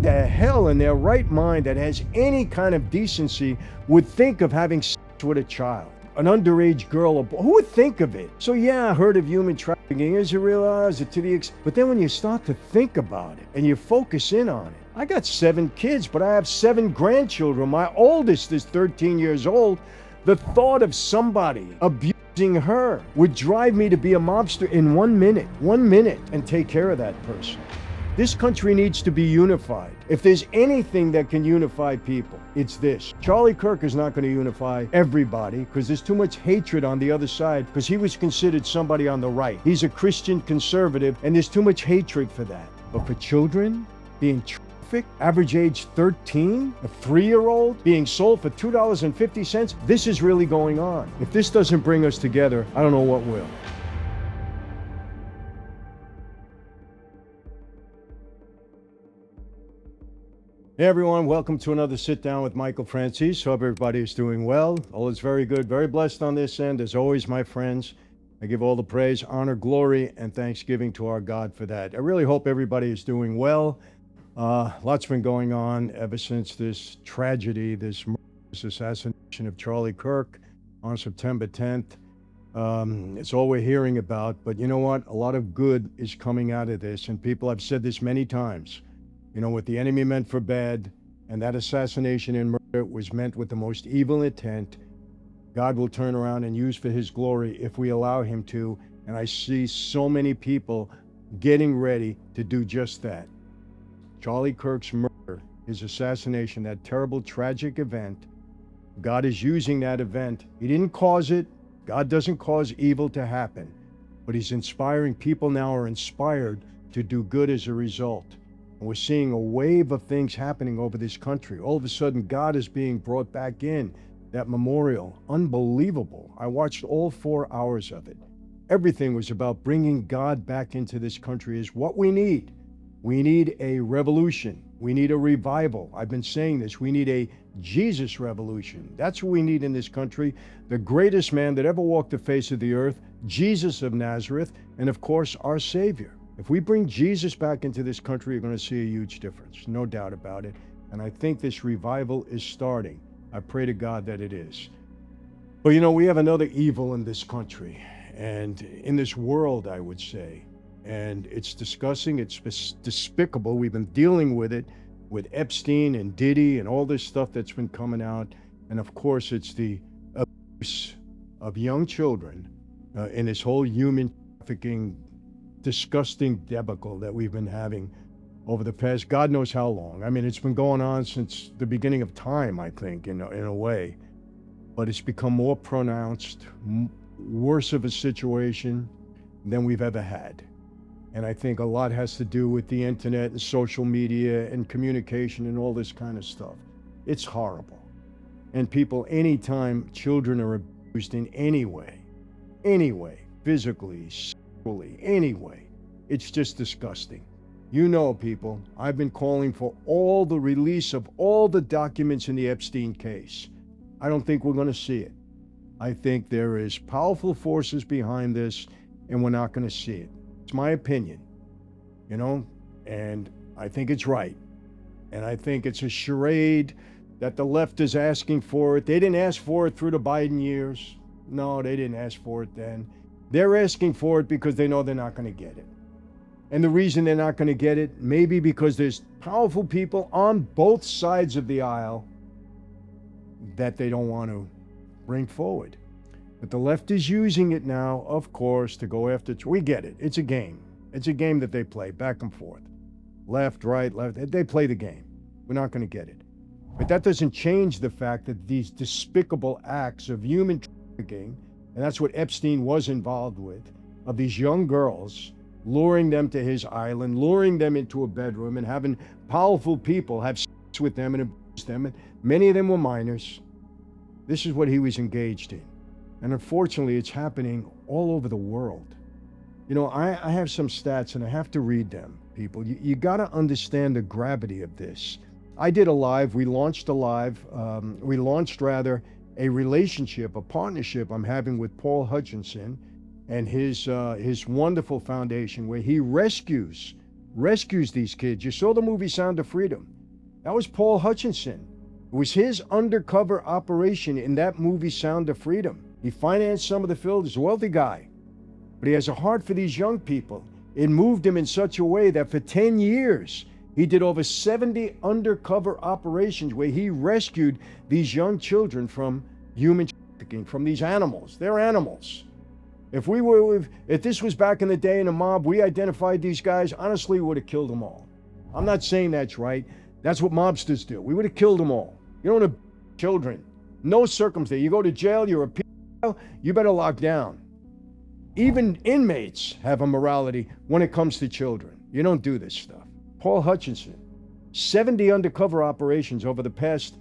the hell in their right mind that has any kind of decency would think of having sex with a child? An underage girl, who would think of it? So yeah, I heard of human trafficking, as you realize it to the but then when you start to think about it and you focus in on it, I got 7 kids, but I have 7 grandchildren. My oldest is 13 years old. The thought of somebody abusing her would drive me to be a mobster in 1 minute, and take care of that person. This country needs to be unified. If there's anything that can unify people, it's this. Charlie Kirk is not going to unify everybody because there's too much hatred on the other side because he was considered somebody on the right. He's a Christian conservative and there's too much hatred for that. But for children being trafficked, average age 13, a 3-year-old being sold for $2.50, this is really going on. If this doesn't bring us together, I don't know what will. Hey everyone, welcome to another Sit Down with Michael Franzese. Hope everybody is doing well. All is very good, very blessed on this end. As always, my friends, I give all the praise, honor, glory, and thanksgiving to our God for that. I really hope everybody is doing well. Lots been going on ever since this tragedy, this assassination of Charlie Kirk on September 10th. It's all we're hearing about, but you know what? A lot of good is coming out of this, and people, I've said this many times. You know, what the enemy meant for bad, and that assassination and murder was meant with the most evil intent, God will turn around and use for his glory if we allow him to. And I see so many people getting ready to do just that. Charlie Kirk's murder, his assassination, that terrible, tragic event, God is using that event. He didn't cause it. God doesn't cause evil to happen. But he's inspiring. People now are inspired to do good as a result. And we're seeing a wave of things happening over this country. All of a sudden, God is being brought back in. That memorial, unbelievable. I watched all 4 hours of it. Everything was about bringing God back into this country is what we need. We need a revolution. We need a revival. I've been saying this. We need a Jesus revolution. That's what we need in this country. The greatest man that ever walked the face of the earth, Jesus of Nazareth, and of course, our Savior. If we bring Jesus back into this country, you're going to see a huge difference, no doubt about it. And I think this revival is starting. I pray to God that it is. But you know, we have another evil in this country and in this world, I would say. And it's disgusting, it's despicable. We've been dealing with it with Epstein and Diddy and all this stuff that's been coming out. And of course, it's the abuse of young children in this whole human trafficking disgusting debacle that we've been having over the past God knows how long. I mean, it's been going on since the beginning of time, I think, in a way. But it's become more pronounced, worse of a situation than we've ever had. And I think a lot has to do with the internet and social media and communication and all this kind of stuff. It's horrible. And people, anytime children are abused in any way, physically, anyway, it's just disgusting. You know, people, I've been calling for all the release of all the documents in the Epstein case. I don't think we're going to see it. I think there is powerful forces behind this, and we're not going to see it. It's my opinion, you know, and I think it's right. And I think it's a charade that the left is asking for it. They didn't ask for it through the Biden years. No, they didn't ask for it then. They're asking for it because they know they're not going to get it. And the reason they're not going to get it, maybe because there's powerful people on both sides of the aisle that they don't want to bring forward. But the left is using it now, of course, to go after. We get it. It's a game. It's a game that they play back and forth. Left, right, left. They play the game. We're not going to get it. But that doesn't change the fact that these despicable acts of human trafficking, and that's what Epstein was involved with, of these young girls, luring them to his island, luring them into a bedroom and having powerful people have sex with them and abuse them. And many of them were minors. This is what he was engaged in. And unfortunately, it's happening all over the world. You know, I have some stats and I have to read them, people. You got to understand the gravity of this. I did a live, we launched a relationship, a partnership I'm having with Paul Hutchinson and his wonderful foundation where he rescues rescues these kids. You saw the movie Sound of Freedom. That was Paul Hutchinson. It was his undercover operation in that movie Sound of Freedom. He financed some of the film. He's a wealthy guy, but he has a heart for these young people. It moved him in such a way that for 10 years, he did over 70 undercover operations where he rescued these young children from human trafficking, from these animals. They're animals. If this was back in the day in a mob, we identified these guys, honestly, we would have killed them all. I'm not saying that's right. That's what mobsters do. We would have killed them all. You don't have children. No circumstance. You go to jail, you're a pedophile, you better lock down. Even inmates have a morality when it comes to children. You don't do this stuff. Paul Hutchinson, 70 undercover operations over the past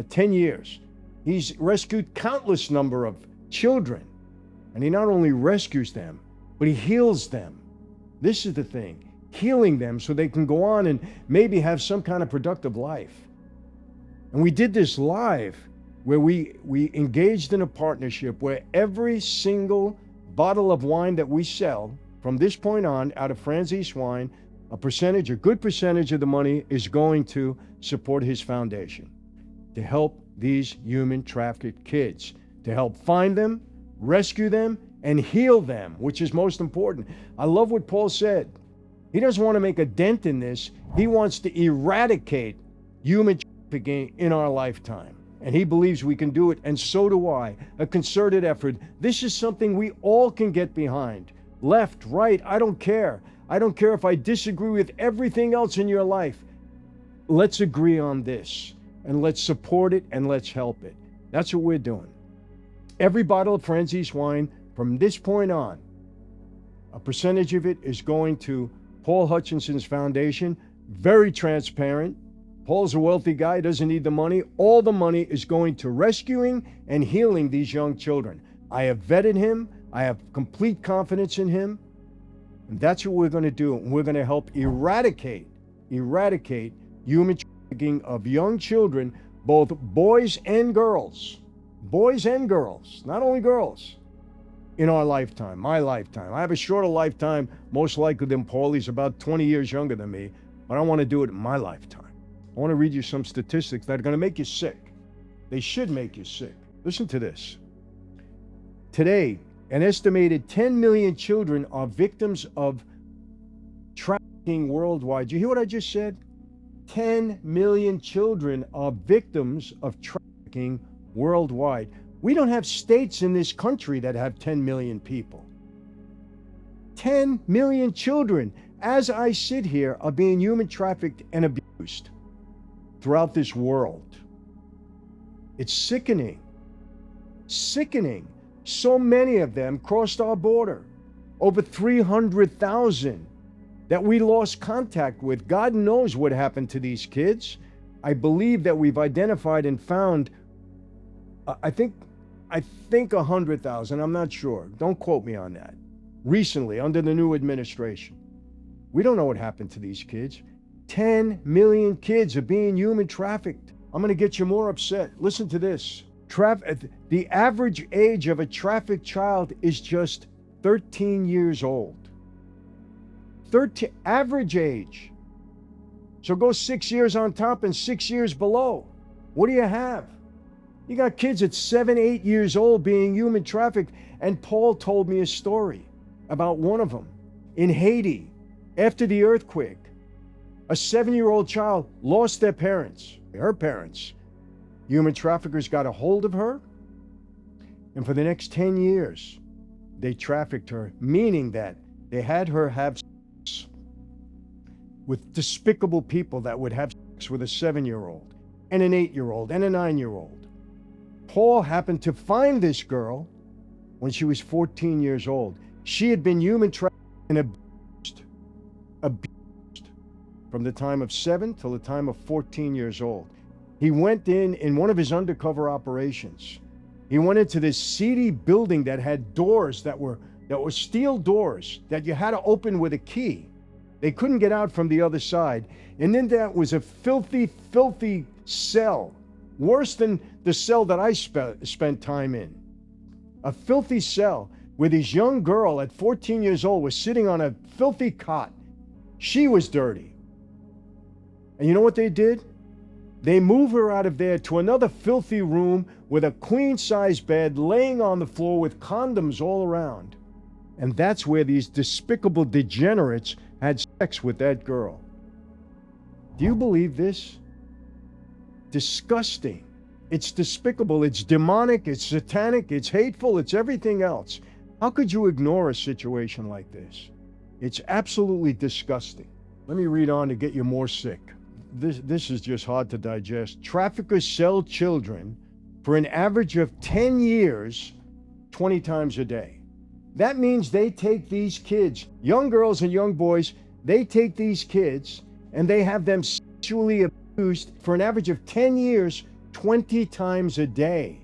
10 years. He's rescued countless number of children. And he not only rescues them, but he heals them. This is the thing, healing them so they can go on and maybe have some kind of productive life. And we did this live where we engaged in a partnership where every single bottle of wine that we sell from this point on out of Franzese wine, a good percentage of the money is going to support his foundation, to help these human trafficked kids, to help find them, rescue them, and heal them, which is most important. I love what Paul said. He doesn't want to make a dent in this. He wants to eradicate human trafficking in our lifetime. And he believes we can do it, and so do I. A concerted effort. This is something we all can get behind. Left, right, I don't care. I don't care if I disagree with everything else in your life. Let's agree on this, and let's support it, and let's help it. That's what we're doing. Every bottle of Franzese wine, from this point on, a percentage of it is going to Paul Hutchinson's foundation. Very transparent. Paul's a wealthy guy, doesn't need the money. All the money is going to rescuing and healing these young children. I have vetted him. I have complete confidence in him. And that's what we're going to do. And we're going to help eradicate human trafficking of young children, both boys and girls. Boys and girls, not only girls, in our lifetime, my lifetime. I have a shorter lifetime, most likely than Paul. He's about 20 years younger than me, but I want to do it in my lifetime. I want to read you some statistics that are going to make you sick. They should make you sick. Listen to this. Today, an estimated 10 million children are victims of trafficking worldwide. You hear what I just said? 10 million children are victims of trafficking worldwide. We don't have states in this country that have 10 million people. 10 million children, as I sit here, are being human trafficked and abused throughout this world. It's sickening. Sickening. So many of them crossed our border. Over 300,000 that we lost contact with. God knows what happened to these kids. I believe that we've identified and found, I think 100,000, I'm not sure. Don't quote me on that. Recently, under the new administration. We don't know what happened to these kids. 10 million kids are being human trafficked. I'm going to get you more upset. Listen to this. The average age of a trafficked child is just 13 years old. 13, average age. So go 6 years on top and 6 years below. What do you have? You got kids at 7, 8 years old being human trafficked. And Paul told me a story about one of them in Haiti after the earthquake. A 7-year-old child lost their parents, her parents. Human traffickers got a hold of her, and for the next 10 years, they trafficked her, meaning that they had her have sex with despicable people that would have sex with a 7-year-old and an 8-year-old and a 9-year-old. Paul happened to find this girl when she was 14 years old. She had been human trafficked and abused from the time of 7 till the time of 14 years old. He went in one of his undercover operations. He went into this seedy building that had doors that were steel doors that you had to open with a key. They couldn't get out from the other side. And then that was a filthy, filthy cell, worse than the cell that I spent time in. A filthy cell where this young girl at 14 years old was sitting on a filthy cot. She was dirty. And you know what they did? They move her out of there to another filthy room with a queen-size bed laying on the floor with condoms all around. And that's where these despicable degenerates had sex with that girl. Do you believe this? Disgusting. It's despicable. It's demonic. It's satanic. It's hateful. It's everything else. How could you ignore a situation like this? It's absolutely disgusting. Let me read on to get you more sick. This is just hard to digest. Traffickers sell children for an average of 10 years, 20 times a day. That means they take these kids, young girls and young boys, they take these kids and they have them sexually abused for an average of 10 years, 20 times a day.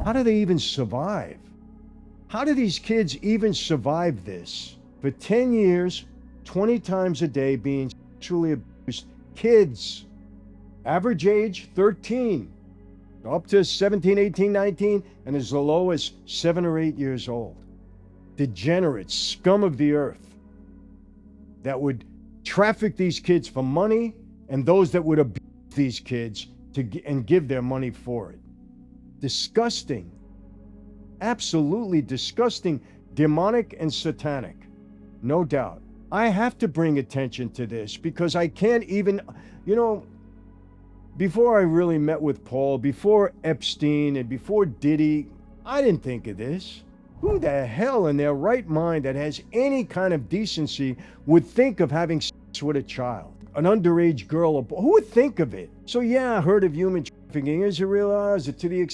How do they even survive? How do these kids even survive this? For 10 years, 20 times a day being sexually abused. Kids, average age 13, up to 17, 18, 19, and as low as 7 or 8 years old. Degenerates, scum of the earth that would traffic these kids for money, and those that would abuse these kids and give their money for it. Disgusting. Absolutely disgusting, demonic and satanic. No doubt. I have to bring attention to this because I can't even, before I really met with Paul, before Epstein and before Diddy, I didn't think of this. Who the hell in their right mind that has any kind of decency would think of having sex with a child, an underage girl? Who would think of it? So yeah, I heard of human trafficking. Is it real? Is it to the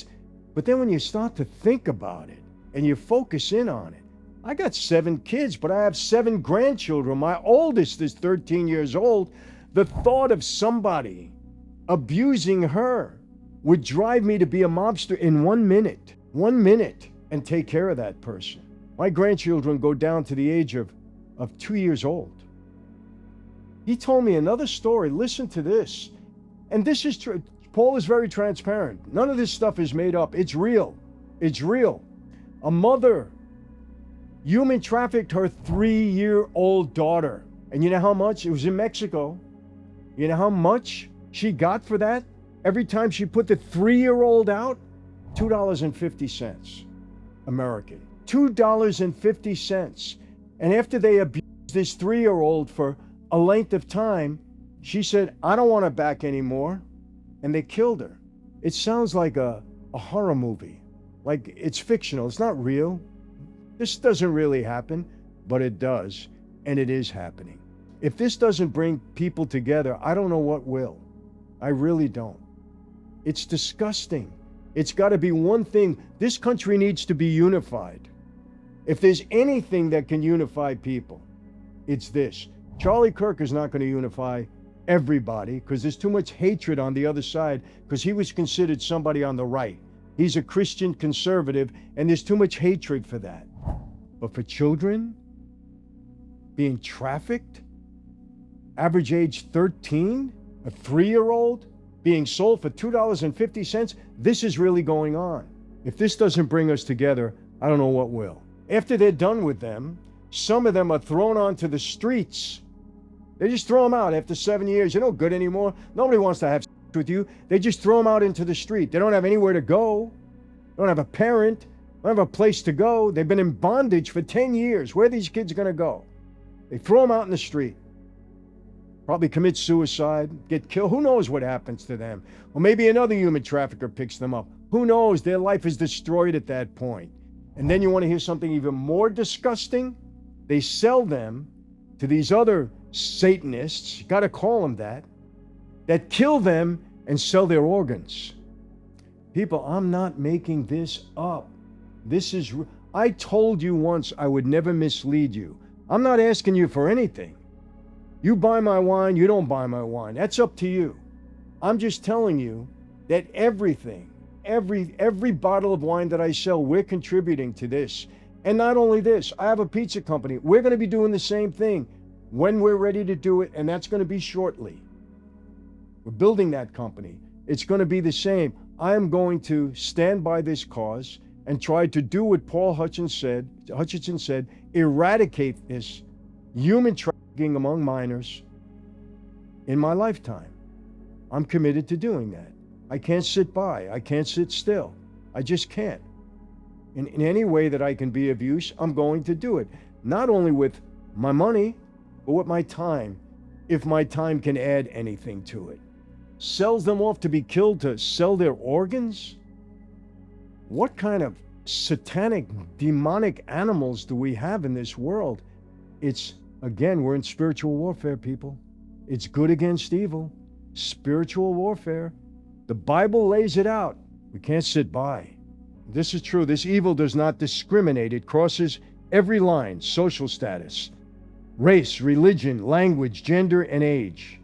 But then when you start to think about it and you focus in on it, I got 7 kids, but I have 7 grandchildren. My oldest is 13 years old. The thought of somebody abusing her would drive me to be a mobster in 1 minute. 1 minute. And take care of that person. My grandchildren go down to the age of 2 years old. He told me another story. Listen to this. And this is true. Paul is very transparent. None of this stuff is made up. It's real. It's real. A mother human trafficked her 3-year-old daughter. And you know how much? It was in Mexico. You know how much she got for that? Every time she put the 3-year-old out? $2.50. American. $2.50. And after they abused this 3-year-old for a length of time, she said, I don't want her back anymore. And they killed her. It sounds like a horror movie. Like it's fictional. It's not real. This doesn't really happen, but it does. And it is happening. If this doesn't bring people together, I don't know what will. I really don't. It's disgusting. It's got to be one thing. This country needs to be unified. If there's anything that can unify people, it's this. Charlie Kirk is not going to unify everybody because there's too much hatred on the other side because he was considered somebody on the right. He's a Christian conservative and there's too much hatred for that. But for children being trafficked, average age 13, a 3-year-old, being sold for $2.50, this is really going on. If this doesn't bring us together, I don't know what will. After they're done with them, some of them are thrown onto the streets. They just throw them out after 7 years. You're no good anymore. Nobody wants to have sex with you. They just throw them out into the street. They don't have anywhere to go. They don't have a parent. They don't have a place to go. They've been in bondage for 10 years. Where are these kids going to go? They throw them out in the street. Probably commit suicide, get killed. Who knows what happens to them? Or maybe another human trafficker picks them up. Who knows? Their life is destroyed at that point. And then you want to hear something even more disgusting? They sell them to these other Satanists, you got to call them that kill them and sell their organs. People, I'm not making this up. I told you once I would never mislead you. I'm not asking you for anything. You buy my wine, you don't buy my wine. That's up to you. I'm just telling you that everything, every bottle of wine that I sell, we're contributing to this. And not only this, I have a pizza company. We're going to be doing the same thing when we're ready to do it, and that's going to be shortly. We're building that company. It's going to be the same. I am going to stand by this cause and try to do what Paul Hutchinson said, eradicate this human trafficking trafficking among minors in my lifetime. I'm committed to doing that. I can't sit by. I can't sit still. I just can't. In any way that I can be of use, I'm going to do it. Not only with my money, but with my time, if my time can add anything to it. Sells them off to be killed to sell their organs? What kind of satanic, demonic animals do we have in this world? It's, again, we're in spiritual warfare, people. It's good against evil. Spiritual warfare. The Bible lays it out. We can't sit by. This is true. This evil does not discriminate. It crosses every line: social status, race, religion, language, gender, and age.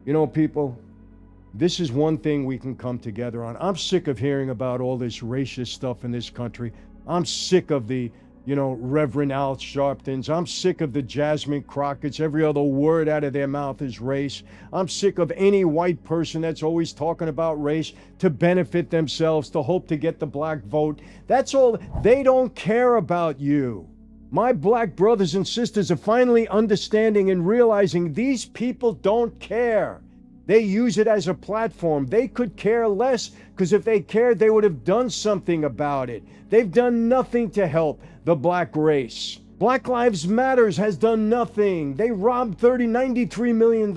You know, people, this is one thing we can come together on. I'm sick of hearing about all this racist stuff in this country. I'm sick of the, Reverend Al Sharptons. I'm sick of the Jasmine Crockett's. Every other word out of their mouth is race. I'm sick of any white person that's always talking about race to benefit themselves, to hope to get the black vote. That's all. They don't care about you. My black brothers and sisters are finally understanding and realizing these people don't care. They use it as a platform. They could care less, because if they cared, they would have done something about it. They've done nothing to help the black race. Black Lives Matters has done nothing. They robbed $93 million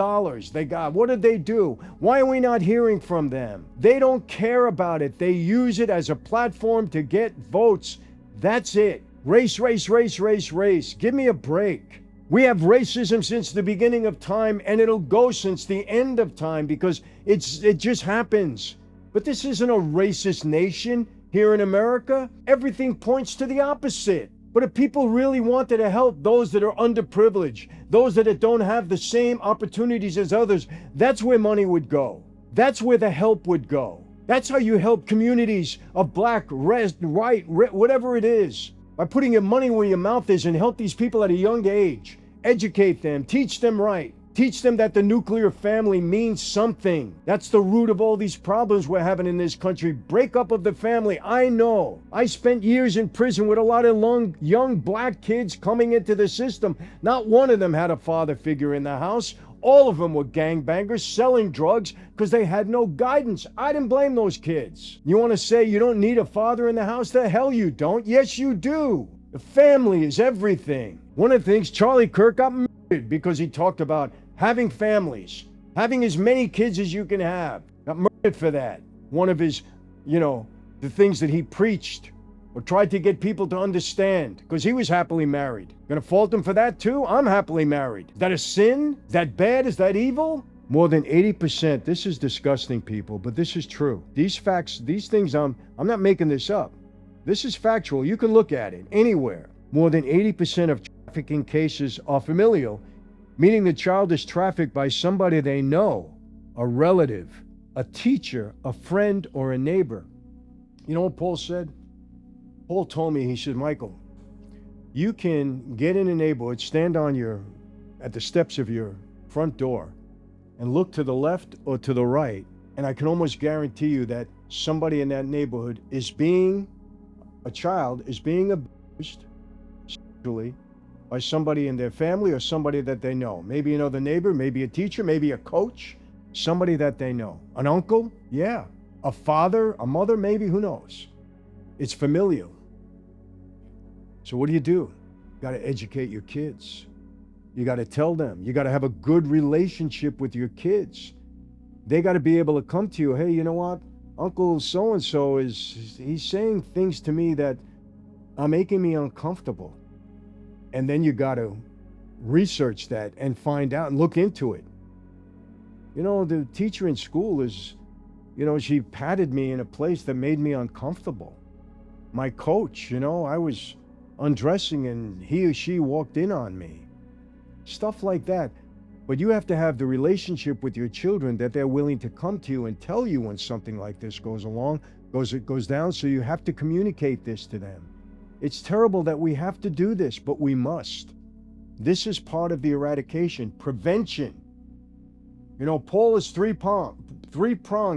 they got. What did they do? Why are we not hearing from them? They don't care about it. They use it as a platform to get votes. That's it. Race, race, race, race, race. Give me a break. We have racism since the beginning of time, and it'll go since the end of time, because it just happens. But this isn't a racist nation here in America. Everything points to the opposite. But if people really wanted to help those that are underprivileged, those that don't have the same opportunities as others, that's where money would go. That's where the help would go. That's how you help communities of black, red, white, whatever it is. By putting your money where your mouth is, and help these people at a young age. Educate them, teach them right. Teach them that the nuclear family means something. That's the root of all these problems we're having in this country. Breakup of the family. I know. I spent years in prison with a lot of young black kids coming into the system. Not one of them had a father figure in the house. All of them were gangbangers selling drugs because they had no guidance. I didn't blame those kids. You want to say you don't need a father in the house? The hell you don't. Yes, you do. The family is everything. One of the things, Charlie Kirk got murdered because he talked about having families, having as many kids as you can have. Got murdered for that. One of his, the things that he preached or tried to get people to understand, because he was happily married. Gonna fault him for that too? I'm happily married. Is that a sin? Is that bad? Is that evil? More than 80%, this is disgusting, people, but this is true. These facts, these things, I'm not making this up. This is factual. You can look at it anywhere. More than 80% of trafficking cases are familial, meaning the child is trafficked by somebody they know, a relative, a teacher, a friend, or a neighbor. You know what Paul said? Paul told me, he said, Michael, you can get in a neighborhood, stand at the steps of your front door and look to the left or to the right, and I can almost guarantee you that somebody in that neighborhood a child is being abused sexually by somebody in their family or somebody that they know. Maybe another neighbor, maybe a teacher, maybe a coach, somebody that they know. An uncle, yeah. A father, a mother, maybe, who knows? It's familial. So what do? You got to educate your kids. You got to tell them. You got to have a good relationship with your kids. They got to be able to come to you, hey, you know what? Uncle so-and-so he's saying things to me that are making me uncomfortable. And then you got to research that and find out and look into it. The teacher in school is, she patted me in a place that made me uncomfortable. My coach, I was undressing and he or she walked in on me. Stuff like that. But you have to have the relationship with your children that they're willing to come to you and tell you when something like this goes down, so you have to communicate this to them. It's terrible that we have to do this, but we must. This is part of the eradication. Prevention. Paul is three-prong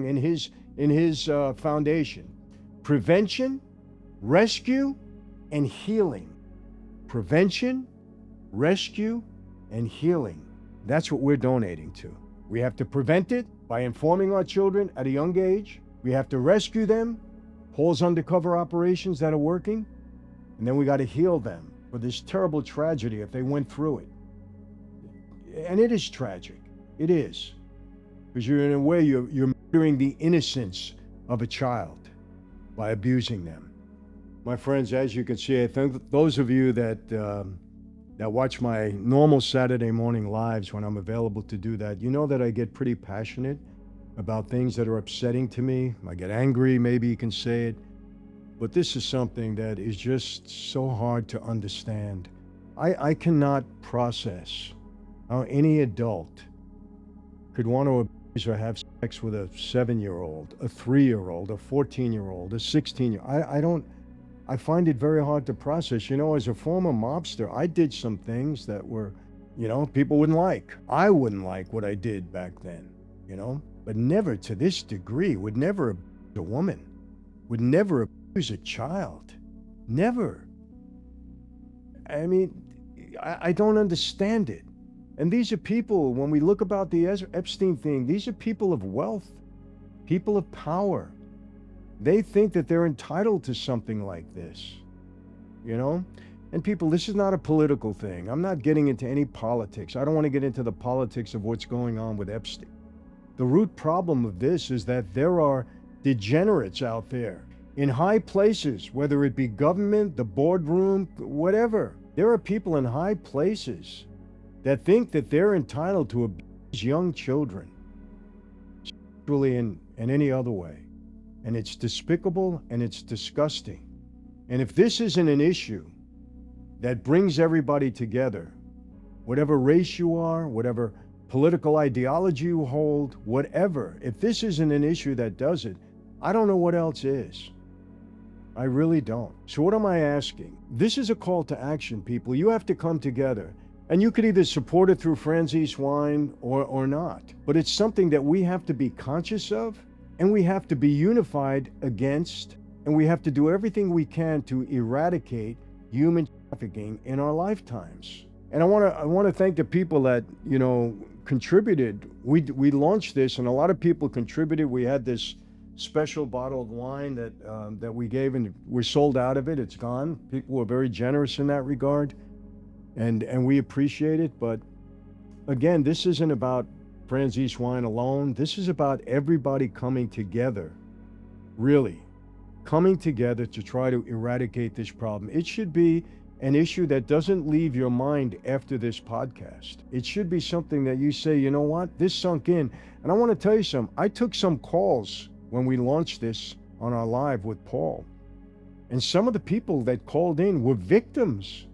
in his foundation. Prevention, rescue, and healing. Prevention, rescue, and healing. That's what we're donating to. We have to prevent it by informing our children at a young age. We have to rescue them, Paul's undercover operations that are working, and then we got to heal them for this terrible tragedy if they went through it. And it is tragic. It is. Because in a way, you're murdering the innocence of a child by abusing them. My friends, as you can see, I think those of you that watch my normal Saturday morning lives when I'm available to do that, you know that I get pretty passionate about things that are upsetting to me. I get angry, maybe you can say it. But this is something that is just so hard to understand. I cannot process how any adult could want to abuse or have sex with a 7-year-old, a 3-year-old, a 14-year-old, a 16-year-old. I find it very hard to process. You know, as a former mobster, I did some things that were, you know, people wouldn't like. I wouldn't like what I did back then, you know, but never to this degree. Would never abuse a woman, would never abuse a child. Never. I mean, I don't understand it. And these are people, when we look about the Epstein thing, these are people of wealth, people of power. They think that they're entitled to something like this, you know? And people, this is not a political thing. I'm not getting into any politics. I don't want to get into the politics of what's going on with Epstein. The root problem of this is that there are degenerates out there in high places, whether it be government, the boardroom, whatever. There are people in high places that think that they're entitled to abuse young children, sexually and any other way. And it's despicable and it's disgusting. And if this isn't an issue that brings everybody together, whatever race you are, whatever political ideology you hold, whatever, if this isn't an issue that does it, I don't know what else is. I really don't. So what am I asking? This is a call to action, people. You have to come together. And you could either support it through Franzese wine or not. But it's something that we have to be conscious of, and we have to be unified against, and we have to do everything we can to eradicate human trafficking in our lifetimes. And I want to thank the people that, you know, contributed. We launched this, and a lot of people contributed. We had this special bottle of wine that we gave, and we're sold out of it. It's gone. People were very generous in that regard. And we appreciate it, but again, this isn't about Franzese wine alone. This is about everybody coming together, really, coming together to try to eradicate this problem. It should be an issue that doesn't leave your mind after this podcast. It should be something that you say, you know what, this sunk in. And I want to tell you something. I took some calls when we launched this on our live with Paul, and some of the people that called in were victims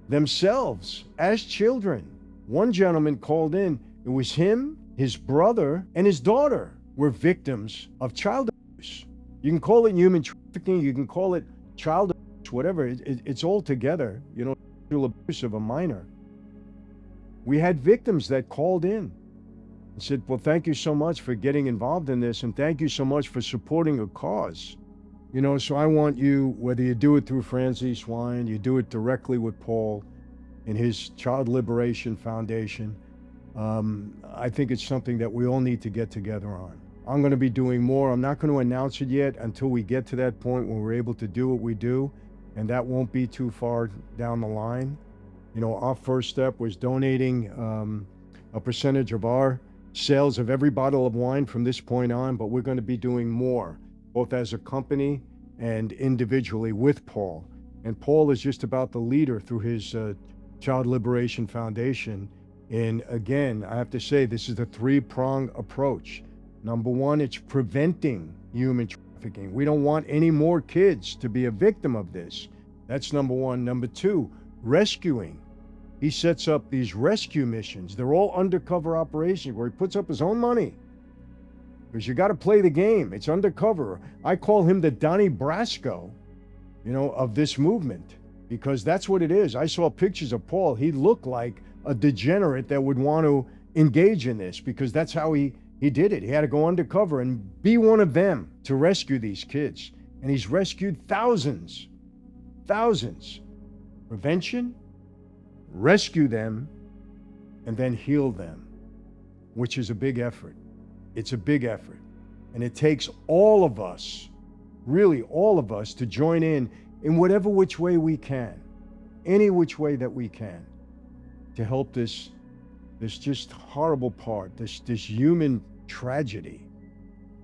themselves as children. One gentleman called in. It was him, his brother, and his daughter were victims of child abuse. You can call it human trafficking, you can call it child abuse, whatever. It's all together, you know, sexual abuse of a minor. We had victims that called in and said, well, thank you so much for getting involved in this, and thank you so much for supporting a cause. You know, so I want you, whether you do it through Franzese wine, you do it directly with Paul in his Child Liberation Foundation, I think it's something that we all need to get together on. I'm going to be doing more. I'm not going to announce it yet until we get to that point when we're able to do what we do, and that won't be too far down the line. You know, our first step was donating a percentage of our sales of every bottle of wine from this point on, but we're going to be doing more, both as a company and individually with Paul. And Paul is just about the leader through his Child Liberation Foundation. And again, I have to say, this is a three-pronged approach. Number one, it's preventing human trafficking. We don't want any more kids to be a victim of this. That's number one. Number two, rescuing. He sets up these rescue missions. They're all undercover operations where he puts up his own money. Because you got to play the game. It's undercover. I call him the Donnie Brasco, you know, of this movement, because that's what it is. I saw pictures of Paul. He looked like a degenerate that would want to engage in this, because that's how he did it. He had to go undercover and be one of them to rescue these kids. And he's rescued thousands. Prevention, rescue them, and then heal them, which is a big effort. It's a big effort. And it takes all of us, really all of us, to join in whatever which way we can, any which way that we can, to help this just horrible part, this human tragedy.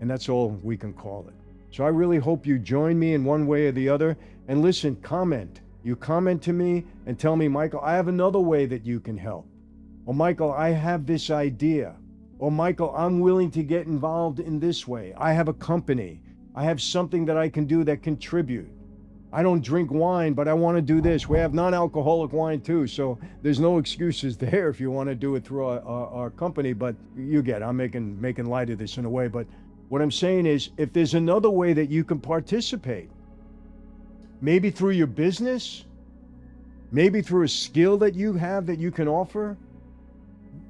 And that's all we can call it. So I really hope you join me in one way or the other. And listen, comment. You comment to me and tell me, Michael, I have another way that you can help. Or Michael, I have this idea. Or Michael, I'm willing to get involved in this way. I have a company. I have something that I can do that contribute. I don't drink wine, but I want to do this. We have non-alcoholic wine too, so there's no excuses there if you want to do it through our company. But you get it. I'm making light of this in a way. But what I'm saying is, if there's another way that you can participate, maybe through your business, maybe through a skill that you have that you can offer,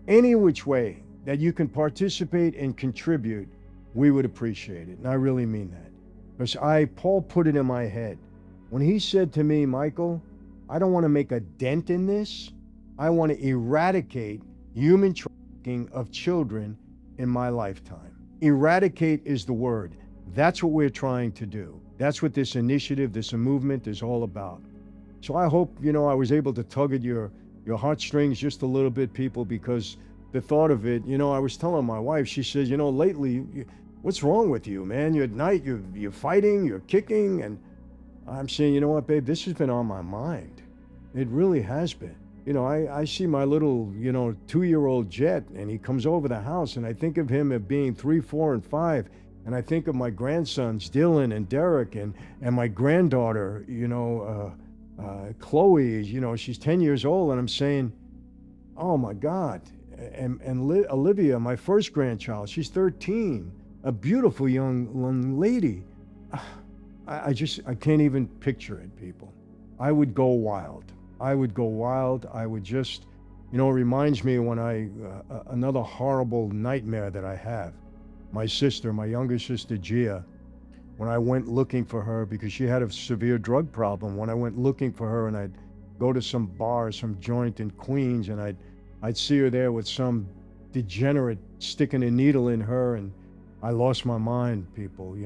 any which way that you can participate and contribute, we would appreciate it. And I really mean that. Because Paul put it in my head. When he said to me, Michael, I don't want to make a dent in this. I want to eradicate human trafficking of children in my lifetime. Eradicate is the word. That's what we're trying to do. That's what this initiative, this movement is all about. So I hope, I was able to tug at your heartstrings just a little bit, people, because the thought of it, I was telling my wife, she says, lately, what's wrong with you, man? You're at night, you're fighting, you're kicking, and I'm saying, you know what, babe, this has been on my mind. It really has been. I see my little, 2-year-old Jet, and he comes over the house, and I think of him as being 3, 4, and 5, and I think of my grandsons, Dylan and Derek, and my granddaughter, Chloe, she's 10 years old, and I'm saying, oh my God. And Olivia, my first grandchild, she's 13, a beautiful young lady. I can't even picture it, people. I would go wild. I would just, it reminds me when another horrible nightmare that I have. My younger sister, Gia, when I went looking for her because she had a severe drug problem, when I went looking for her and I'd go to some bar, some joint in Queens, and I'd see her there with some degenerate sticking a needle in her, and I lost my mind, people.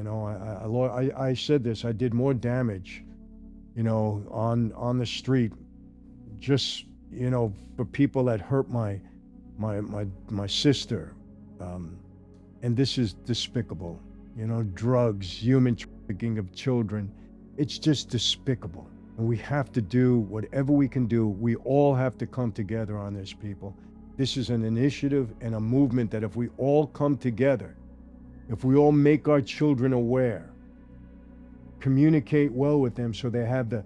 I said this, I did more damage, on the street, just, for people that hurt my sister. And this is despicable, drugs, human trafficking of children. It's just despicable. And we have to do whatever we can do. We all have to come together on this, people. This is an initiative and a movement that if we all come together, if we all make our children aware, communicate well with them so they have the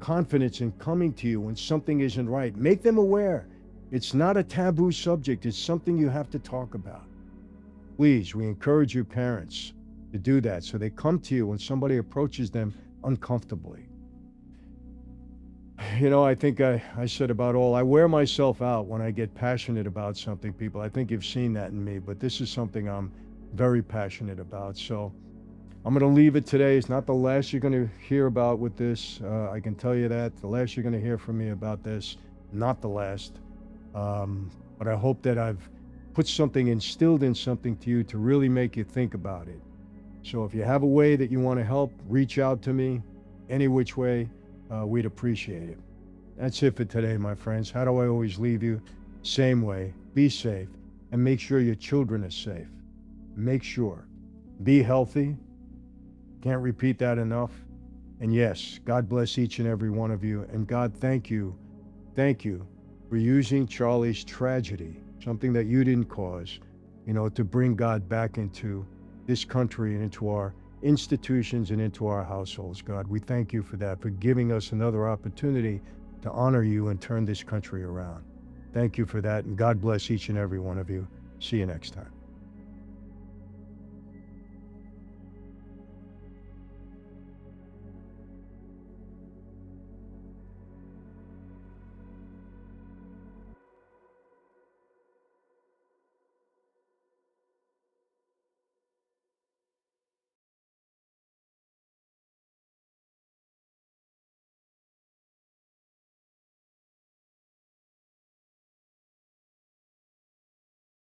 confidence in coming to you when something isn't right. Make them aware. It's not a taboo subject. It's something you have to talk about. Please, we encourage you parents to do that so they come to you when somebody approaches them uncomfortably. I think I said about all. I wear myself out when I get passionate about something, people. I think you've seen that in me, but this is something I'm very passionate about. So I'm going to leave it today. It's not the last you're going to hear about with this. I can tell you that. The last you're going to hear from me about this, not the last. But I hope that I've instilled in something to you to really make you think about it. So if you have a way that you want to help, reach out to me any which way. We'd appreciate it. That's it for today, my friends. How do I always leave you? Same way. Be safe and make sure your children are safe. Make sure. Be healthy. Can't repeat that enough. And yes, God bless each and every one of you. And God, thank you for using Charlie's tragedy, something that you didn't cause, to bring God back into this country and into our institutions and into our households. God, we thank you for that, for giving us another opportunity to honor you and turn this country around. Thank you for that, and God bless each and every one of you. See you next time.